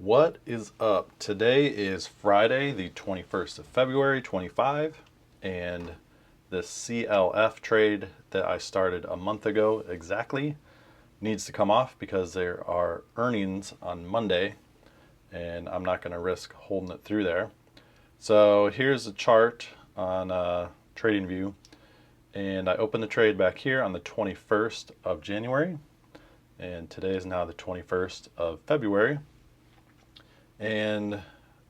What is up? Today is Friday, the 21st of February, 25, and the CLF trade that I started a month ago exactly needs to come off because there are earnings on Monday, and I'm not going to risk holding it through there. So here's a chart on TradingView, and I opened the trade back here on the 21st of January, and today is now the 21st of February. And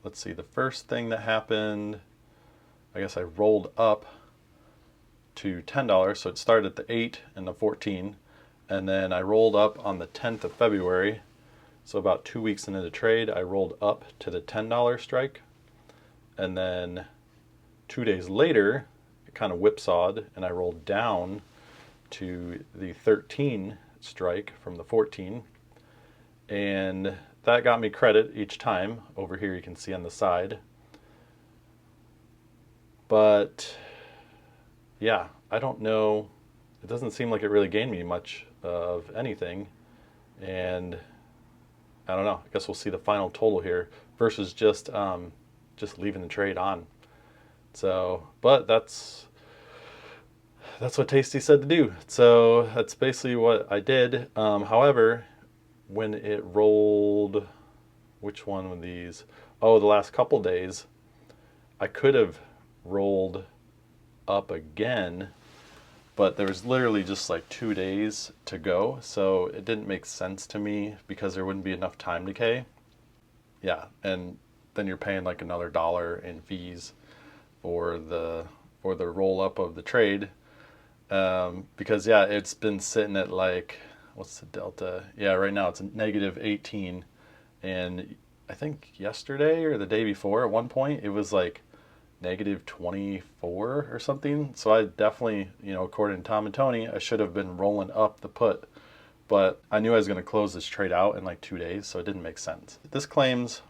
let's see, the first thing that happened, I guess I rolled up to $10. So it started at the 8 and the 14. And then I rolled up on the 10th of February. So about 2 weeks into the trade, I rolled up to the $10 strike. And then 2 days later, it kind of whipsawed and I rolled down to the 13 strike from the 14. And that got me credit each time. Over here you can see on the side. But yeah, I don't know. It doesn't seem like it really gained me much of anything. And I don't know. I guess we'll see the final total here versus just leaving the trade on. So, but that's what Tasty said to do. So that's basically what I did. However, when it rolled, which one of these? Oh, the last couple days, I could have rolled up again, but there was literally just like 2 days to go, so it didn't make sense to me because there wouldn't be enough time decay. Yeah, and then you're paying like another dollar in fees for the roll up of the trade, because yeah, it's been sitting at like, what's the delta? Yeah, right now it's a negative 18. And I think yesterday or the day before at one point it was like negative 24 or something. So I definitely, according to Tom and Tony, I should have been rolling up the put. But I knew I was going to close this trade out in like 2 days, so it didn't make sense. This claims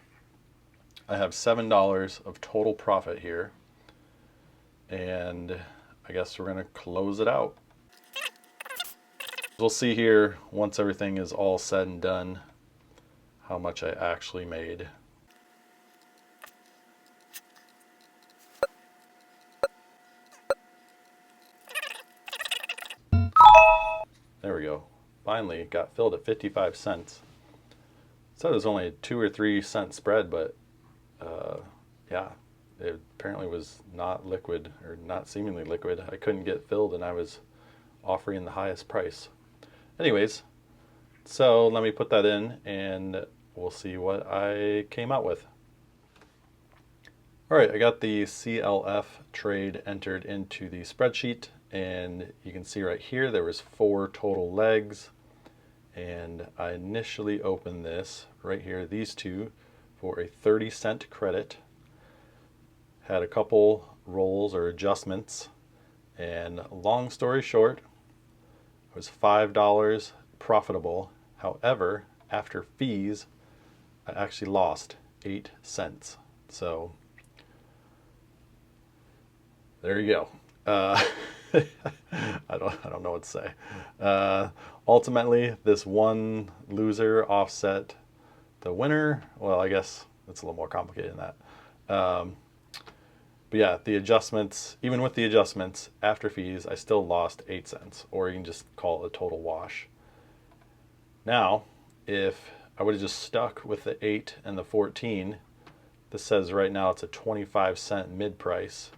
I have $7 of total profit here. And I guess we're going to close it out. We'll see here, once everything is all said and done, how much I actually made. There we go. Finally, it got filled at 55 cents. It said it was only a 2 or 3 cent spread, but yeah, it apparently was not liquid, or not seemingly liquid. I couldn't get filled and I was offering the highest price. Anyways, so let me put that in and we'll see what I came out with. All right, I got the CLF trade entered into the spreadsheet, and you can see right here there was 4 total legs, and I initially opened this right here, these two, for a 30-cent credit. Had a couple rolls or adjustments, and long story short, it was $5 profitable. However, after fees, I actually lost 8 cents. So there you go. I don't know what to say. Ultimately, this one loser offset the winner. Well, I guess it's a little more complicated than that. But yeah, the adjustments, even with the adjustments after fees, I still lost 8 cents, or you can just call it a total wash. Now, if I would have just stuck with the 8 and the 14, this says right now it's a 25-cent mid price.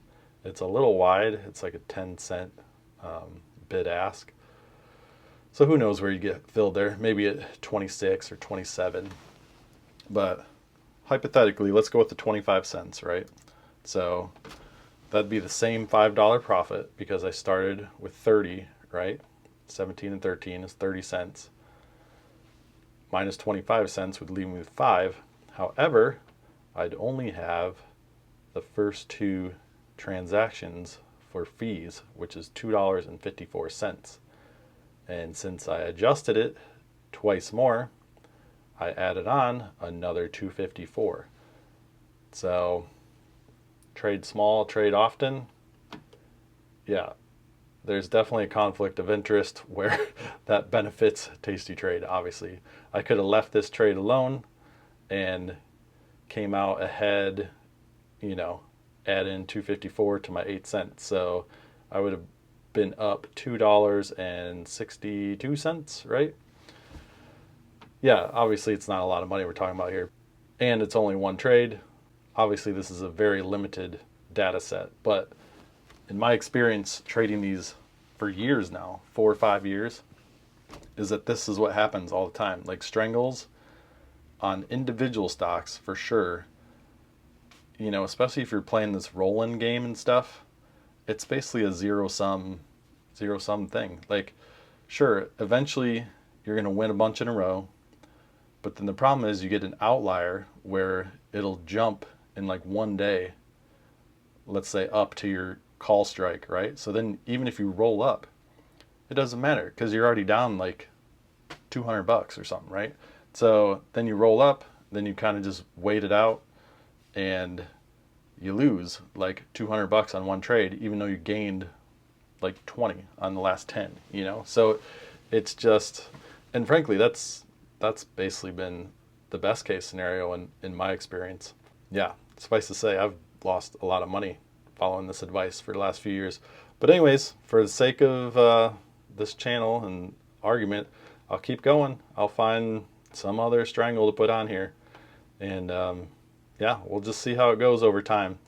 It's a little wide. It's like a 10-cent bid ask. So who knows where you get filled there? Maybe at 26 or 27. But hypothetically, let's go with the 25 cents, right? So that'd be the same $5 profit because I started with 30, right? 17 and 13 is 30 cents. Minus 25 cents would leave me with 5. However, I'd only have the first 2 transactions for fees, which is $2.54. And since I adjusted it twice more, I added on another $2.54. So trade small, trade often. Yeah, there's definitely a conflict of interest where that benefits Tasty Trade, obviously. I could have left this trade alone and came out ahead, add in 254 to my 8 cents. So I would have been up $2.62, right? Yeah, obviously it's not a lot of money we're talking about here. And it's only one trade. Obviously, this is a very limited data set, but in my experience trading these for years now, 4 or 5 years, is that this is what happens all the time. Like strangles on individual stocks for sure, especially if you're playing this roll-in game and stuff, it's basically a zero-sum thing. Like, sure, eventually you're going to win a bunch in a row, but then the problem is you get an outlier where it'll jump in like one day, let's say up to your call strike, right? So then even if you roll up, it doesn't matter because you're already down like $200 or something, right? So then you roll up, then you kind of just wait it out, and you lose like $200 on one trade, even though you gained like 20 on the last 10, So it's just, and frankly, that's basically been the best case scenario in my experience. Yeah, suffice to say, I've lost a lot of money following this advice for the last few years. But anyways, for the sake of this channel and argument, I'll keep going. I'll find some other strangle to put on here. And yeah, we'll just see how it goes over time.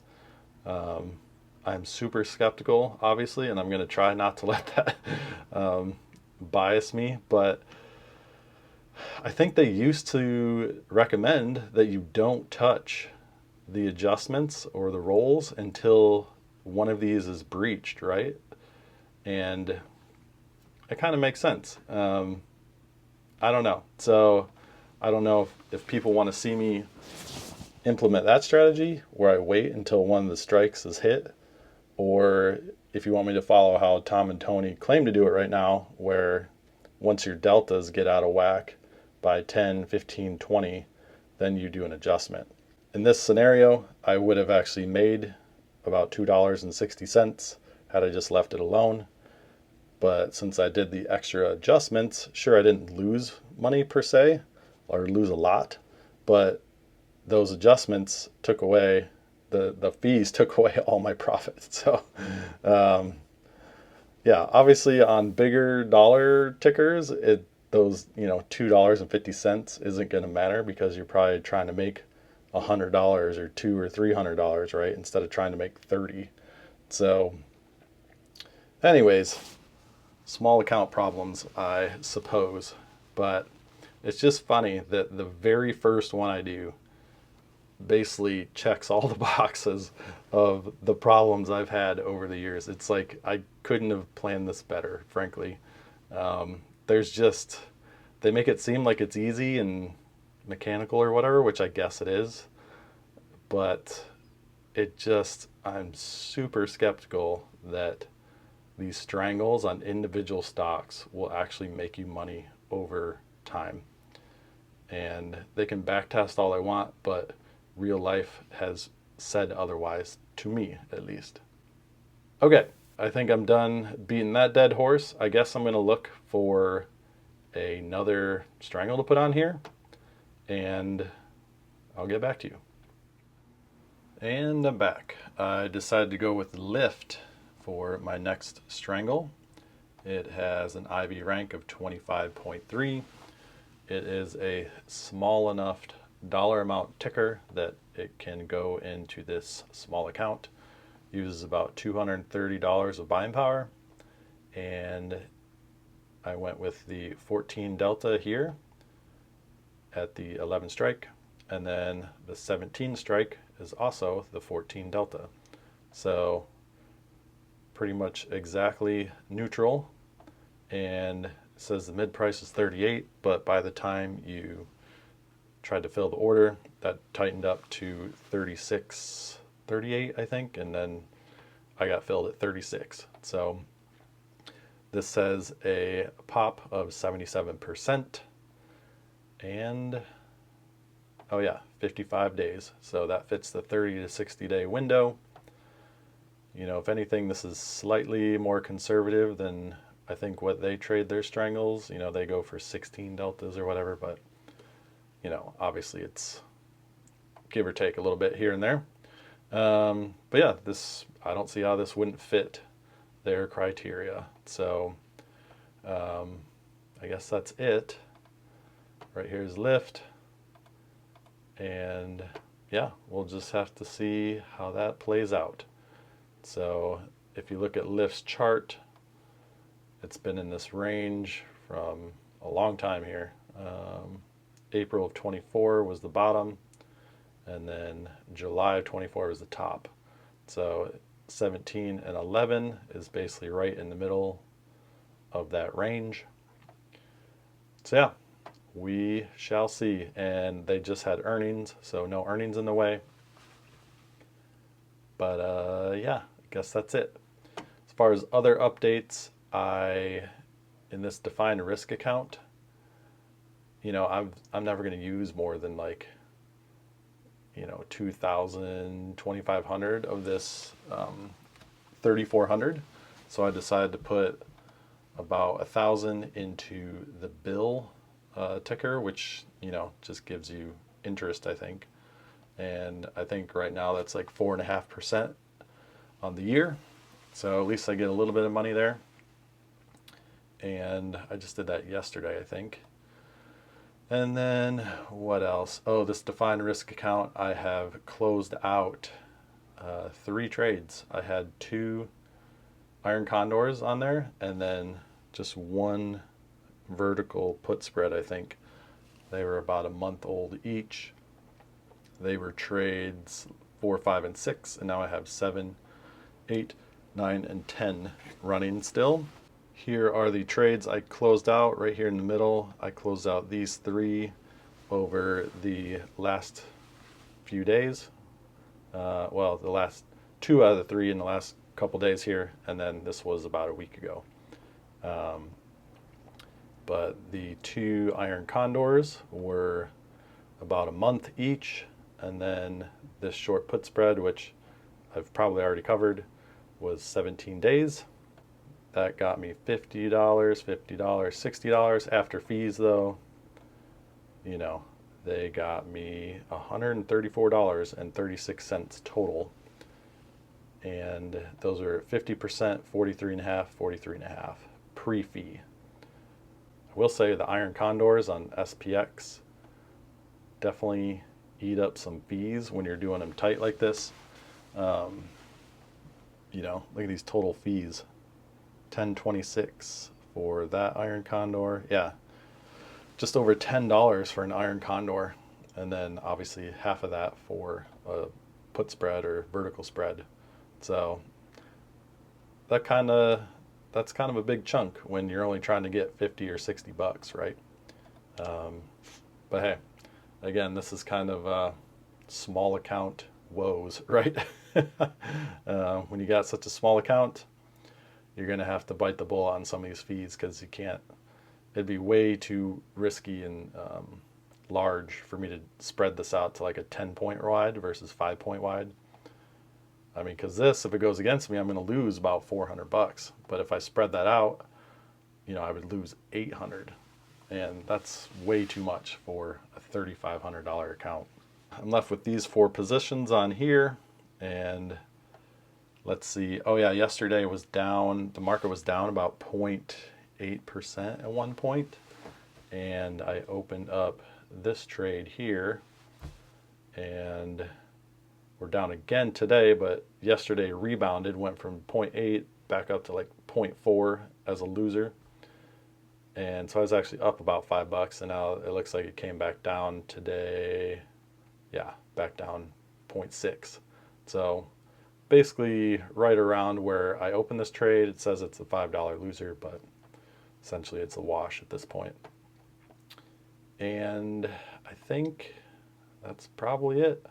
I'm super skeptical, obviously, and I'm going to try not to let that bias me. But I think they used to recommend that you don't touch the adjustments or the rolls until one of these is breached, right? And it kind of makes sense. I don't know. So I don't know if people want to see me implement that strategy where I wait until one of the strikes is hit, or if you want me to follow how Tom and Tony claim to do it right now, where once your deltas get out of whack by 10, 15, 20, then you do an adjustment. In this scenario, I would have actually made about $2.60 had I just left it alone. But since I did the extra adjustments, sure, I didn't lose money per se, or lose a lot, but those adjustments took away, the fees took away all my profits. So, yeah, obviously on bigger dollar tickers, those $2.50 isn't going to matter because you're probably trying to make $100 or $200 or $300, right? Instead of trying to make 30. So, anyways, small account problems, I suppose, but it's just funny that the very first one I do basically checks all the boxes of the problems I've had over the years. It's like I couldn't have planned this better, frankly. There's just, they make it seem like it's easy and mechanical or whatever, which I guess it is, but I'm super skeptical that these strangles on individual stocks will actually make you money over time. And they can backtest all they want, but real life has said otherwise, to me at least. Okay, I think I'm done beating that dead horse. I guess I'm going to look for another strangle to put on here, and I'll get back to you. And I'm back. I decided to go with lift for my next strangle. It has an IV rank of 25.3. It is a small enough dollar amount ticker that it can go into this small account. Uses about $230 of buying power, and I went with the 14 delta here at the 11 strike, and then the 17 strike is also the 14 delta. So pretty much exactly neutral, and it says the mid price is 38, but by the time you tried to fill the order, that tightened up to 36, 38, I think, and then I got filled at 36. So this says a pop of 77%, and oh yeah, 55 days. So that fits the 30 to 60 day window. If anything, this is slightly more conservative than I think what they trade their strangles. They go for 16 deltas or whatever, but obviously it's give or take a little bit here and there. But yeah, I don't see how this wouldn't fit their criteria. So I guess that's it. Right here's lift. And yeah, we'll just have to see how that plays out. So if you look at lift's chart, it's been in this range from a long time here. April of 24 was the bottom, and then July of 24 was the top. So 17 and 11 is basically right in the middle of that range. So yeah, we shall see. And they just had earnings, so no earnings in the way. But yeah, I guess that's it. As far as other updates, in this defined risk account, I'm never going to use more than like 2,000, 2,500 of this 3,400. So I decided to put about 1,000 into the bill ticker, which just gives you interest, I think. And I think right now that's like 4.5% on the year. So at least I get a little bit of money there. And I just did that yesterday, I think. And then what else? Oh, this defined risk account, I have closed out 3 trades. I had 2 iron condors on there, and then just 1 vertical put spread, I think. They were about a month old each. They were trades 4, 5, and 6, and now I have 7, 8, 9, and 10 running still. Here are the trades I closed out right here in the middle. I closed out these 3 over the last few days. Well, the last 2 out of the 3 in the last couple days here, and then this was about a week ago. But the 2 iron condors were about a month each, and then this short put spread, which I've probably already covered, was 17 days. That got me $50, $60 after fees, though. They got me $134.36 total, and those are 50%, 43.5, 43.5 pre-fee. I will say the iron condors on SPX definitely eat up some fees when you're doing them tight like this. Look at these total fees. $10.26 for that iron condor. Yeah, just over $10 for an iron condor, and then obviously half of that for a put spread or vertical spread. So that's kind of a big chunk when you're only trying to get 50 or 60 bucks, right? But hey, again, this is kind of small account woes, right? When you got such a small account, you're going to have to bite the bullet on some of these fees, because you can't. It'd be way too risky and large for me to spread this out to like a 10-point wide versus 5-point wide. I mean, because this, if it goes against me, I'm going to lose about 400 bucks. But if I spread that out, I would lose 800, and that's way too much for a $3,500 account. I'm left with these 4 positions on here, and let's see. Oh yeah, yesterday was down. The market was down about 0.8% at one point, and I opened up this trade here, and we're down again today, but yesterday rebounded, went from 0.8 back up to like 0.4 as a loser. And so I was actually up about $5, and now it looks like it came back down today. Yeah, back down 0.6. So basically right around where I opened this trade. It says it's a $5 loser, but essentially it's a wash at this point. And I think that's probably it.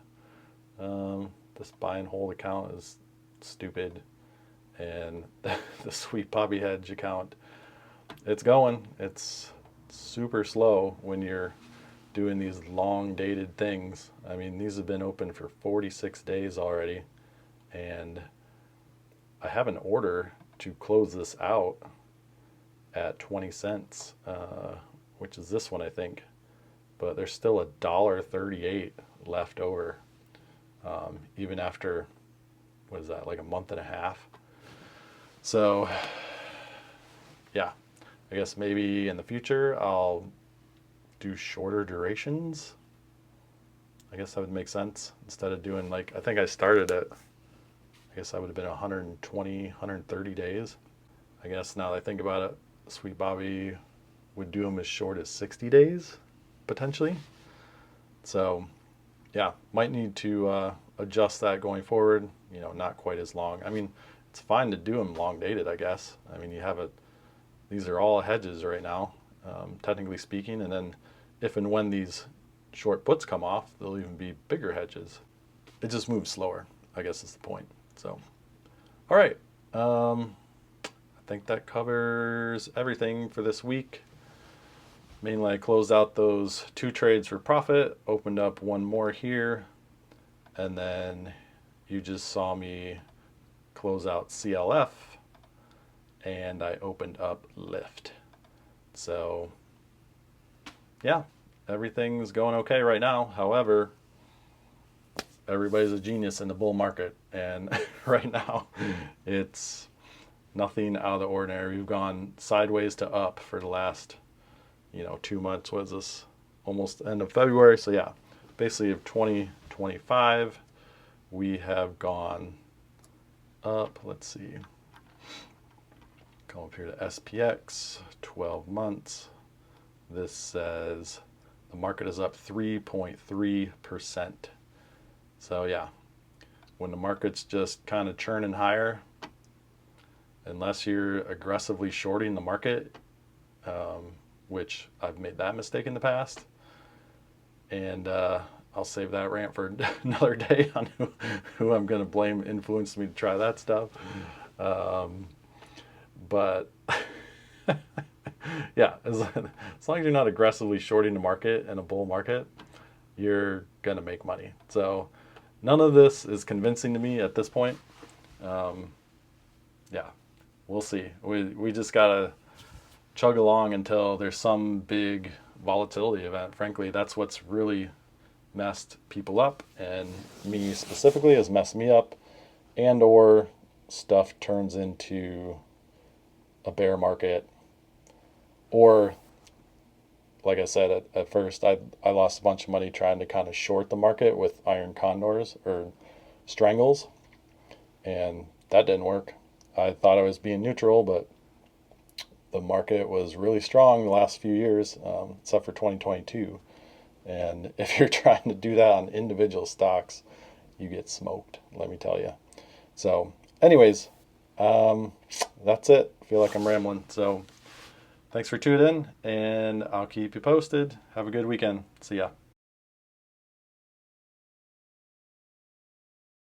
This buy and hold account is stupid, and the Sweet Bobby Hedge account, it's going. It's super slow when you're doing these long dated things. I mean, these have been open for 46 days already, and I have an order to close this out at 20 cents, which is this one, I think, but there's still $1.38 left over. even after, what is that, like a month and a half. So yeah, I guess maybe in the future I'll do shorter durations. I guess that would make sense instead of doing like, I think I started at, I guess I would have been 120, 130 days. I guess now that I think about it, Sweet Bobby would do them as short as 60 days, potentially. So yeah, might need to adjust that going forward, not quite as long. I mean, it's fine to do them long dated, I guess. I mean, these are all hedges right now, technically speaking. And then if and when these short puts come off, they'll even be bigger hedges. It just moves slower, I guess is the point. So, all right. I think that covers everything for this week. Mainly I closed out those 2 trades for profit, opened up one more here, and then you just saw me close out CLF, and I opened up Lyft. So yeah, everything's going okay right now. However, everybody's a genius in the bull market, and right now it's nothing out of the ordinary. We've gone sideways to up for the last 2 months. What is this? Almost end of February. So yeah, basically of 2025, we have gone up. Let's see. Come up here to SPX, 12 months. This says the market is up 3.3%. So yeah, when the market's just kind of churning higher, unless you're aggressively shorting the market, which I've made that mistake in the past, and I'll save that rant for another day on who I'm going to blame influenced me to try that stuff. But yeah, as long as you're not aggressively shorting the market in a bull market, you're going to make money. So none of this is convincing to me at this point. Yeah, we'll see. We just got to chug along until there's some big volatility event. Frankly, that's what's really messed people up, and me specifically has messed me up, and or stuff turns into a bear market, or like I said at first, I lost a bunch of money trying to kind of short the market with iron condors or strangles, and that didn't work. I thought I was being neutral, but the market was really strong the last few years, except for 2022. And if you're trying to do that on individual stocks, you get smoked, let me tell you. So anyways, that's it. I feel like I'm rambling. So thanks for tuning in, and I'll keep you posted. Have a good weekend. See ya.